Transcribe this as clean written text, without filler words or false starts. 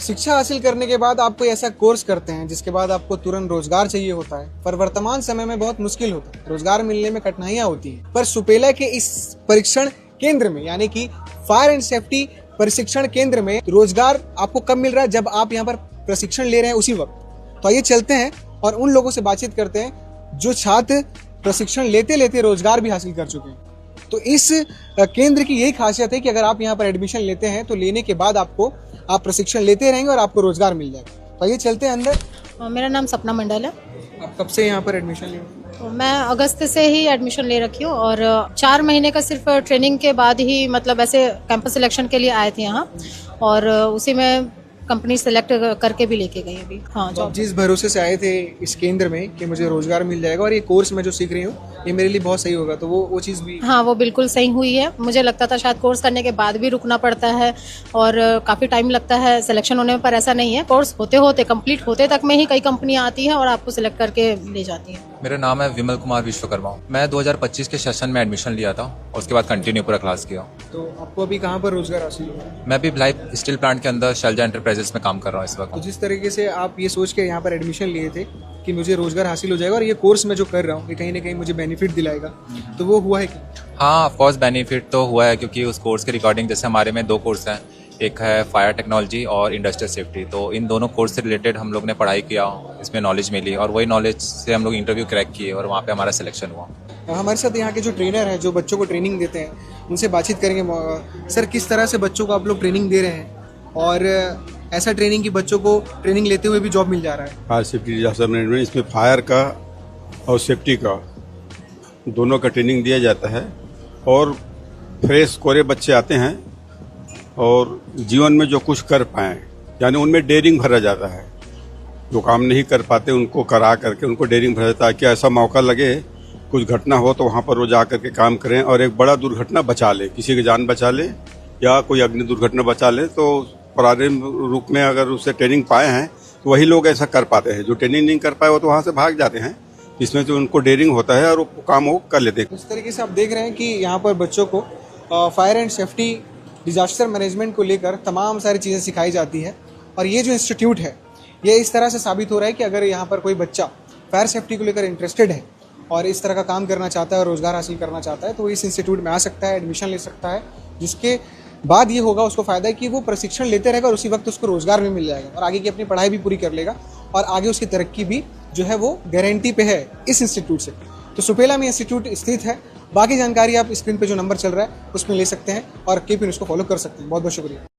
शिक्षा हासिल करने के बाद आप कोई ऐसा कोर्स करते हैं जिसके बाद आपको तुरंत रोजगार चाहिए होता है, पर वर्तमान समय में बहुत मुश्किल होता है, रोजगार मिलने में कठिनाइयां होती हैं। पर सुपेला के इस परीक्षण केंद्र में यानी कि फायर एंड सेफ्टी प्रशिक्षण केंद्र में रोजगार आपको कब मिल रहा है? जब आप यहाँ पर प्रशिक्षण ले रहे हैं उसी वक्त। तो आइए चलते हैं और उन लोगों से बातचीत करते हैं जो छात्र प्रशिक्षण लेते लेते रोजगार भी हासिल कर चुके हैं। तो इस केंद्र की यही खासियत है कि अगर आप यहाँ पर एडमिशन लेते हैं तो लेने के बाद आप प्रशिक्षण लेते रहेंगे और आपको रोजगार मिल जाएगा। तो आइए चलते हैं अंदर। मेरा नाम सपना मंडल है। आप कब से यहाँ पर एडमिशन ले रहे हैं? तो मैं अगस्त से ही एडमिशन ले रखी हूँ और 4 महीने का सिर्फ ट्रेनिंग के बाद ही मतलब ऐसे कैंपस सिलेक्शन के लिए आए थे यहाँ और उसी में कंपनी सेलेक्ट करके भी लेके गई अभी। हाँ, तो आप जिस भरोसे से आए थे इस केंद्र में कि मुझे रोजगार मिल जाएगा और ये कोर्स मैं जो सीख रही हूँ ये मेरे लिए बहुत सही होगा, तो वो चीज़ भी। हाँ, वो बिल्कुल सही हुई है। मुझे लगता था शायद कोर्स करने के बाद भी रुकना पड़ता है और काफ़ी टाइम लगता है सिलेक्शन होने में, पर ऐसा नहीं है। कोर्स होते होते कंप्लीट होते तक में ही कई कंपनियां आती हैं और आपको सिलेक्ट करके ले जाती हैं। मेरा नाम है विमल कुमार विश्वकर्मा। मैं 2025 के सेशन में एडमिशन लिया था और उसके बाद कंटिन्यू पूरा क्लास किया। तो आपको अभी कहाँ पर रोजगार हासिल हुआ? मैं भी भिलाई स्टील प्लांट के अंदर शैलजा एंटरप्राइजेस में काम कर रहा हूँ इस वक्त। तो जिस तरीके से आप ये सोच के यहाँ पर एडमिशन लिए थे कि मुझे रोजगार हासिल हो जाएगा और ये कोर्स मैं जो कर रहा हूँ ये कहीं ना कहीं मुझे बेनिफिट दिलाएगा, तो वो हुआ है कि? हाँ, ऑफ कोर्स बेनिफिट तो हुआ है क्योंकि उस कोर्स के रिगार्डिंग जैसे हमारे में 2 कोर्स हैं, एक है फायर टेक्नोलॉजी और इंडस्ट्रियल सेफ्टी। तो इन दोनों कोर्स से रिलेटेड हम लोग ने पढ़ाई किया, इसमें नॉलेज मिली और वही नॉलेज से हम लोग इंटरव्यू क्रैक किए और वहाँ पे हमारा सिलेक्शन हुआ। हमारे साथ यहाँ के जो ट्रेनर हैं जो बच्चों को ट्रेनिंग देते हैं उनसे बातचीत करेंगे। सर, किस तरह से बच्चों को आप लोग ट्रेनिंग दे रहे हैं और ऐसा ट्रेनिंग कि बच्चों को ट्रेनिंग लेते हुए भी जॉब मिल जा रहा है? फायर सेफ्टी डिजास्टर मैनेजमेंट, इसमें फायर का और सेफ्टी का दोनों का ट्रेनिंग दिया जाता है और फ्रेश कोरे बच्चे आते हैं और जीवन में जो कुछ कर पाएँ यानी उनमें डेयरिंग भरा जाता है। जो काम नहीं कर पाते उनको करा करके उनको डेयरिंग भरा जाता है कि ऐसा मौका लगे कुछ घटना हो तो वहाँ पर वो जा करके काम करें और एक बड़ा दुर्घटना बचा ले, किसी की जान बचा ले या कोई अग्नि दुर्घटना बचा ले। तो प्रारंभिक रूप में अगर उससे ट्रेनिंग पाए हैं तो वही लोग ऐसा कर पाते हैं। जो ट्रेनिंग नहीं कर पाए वो तो वहाँ से भाग जाते हैं, इसमें तो उनको डेयरिंग होता है और वो काम वो कर लेते हैं। इस तरीके से आप देख रहे हैं कि यहाँ पर बच्चों को fire and safety disaster management को लेकर तमाम सारी चीज़ें सिखाई जाती है और ये जो इंस्टीट्यूट है ये इस तरह से साबित हो रहा है कि अगर यहाँ पर कोई बच्चा फायर सेफ्टी को लेकर इंटरेस्टेड है और इस तरह का काम करना चाहता है और रोज़गार हासिल करना चाहता है तो इस इंस्टीट्यूट में आ सकता है, एडमिशन ले सकता है, जिसके बाद ये होगा उसको फ़ायदा है कि वो प्रशिक्षण लेते रहेगा और उसी वक्त उसको रोज़गार भी मिल जाएगा और आगे की अपनी पढ़ाई भी पूरी कर लेगा और आगे उसकी तरक्की भी जो है वो गारंटी पे है इस इंस्टीट्यूट से। तो सुपेला में इंस्टीट्यूट स्थित है। बाकी जानकारी आप स्क्रीन पे जो नंबर चल रहा है उसमें ले सकते हैं और केपी न्यूज़ को फॉलो कर सकते हैं। बहुत बहुत शुक्रिया।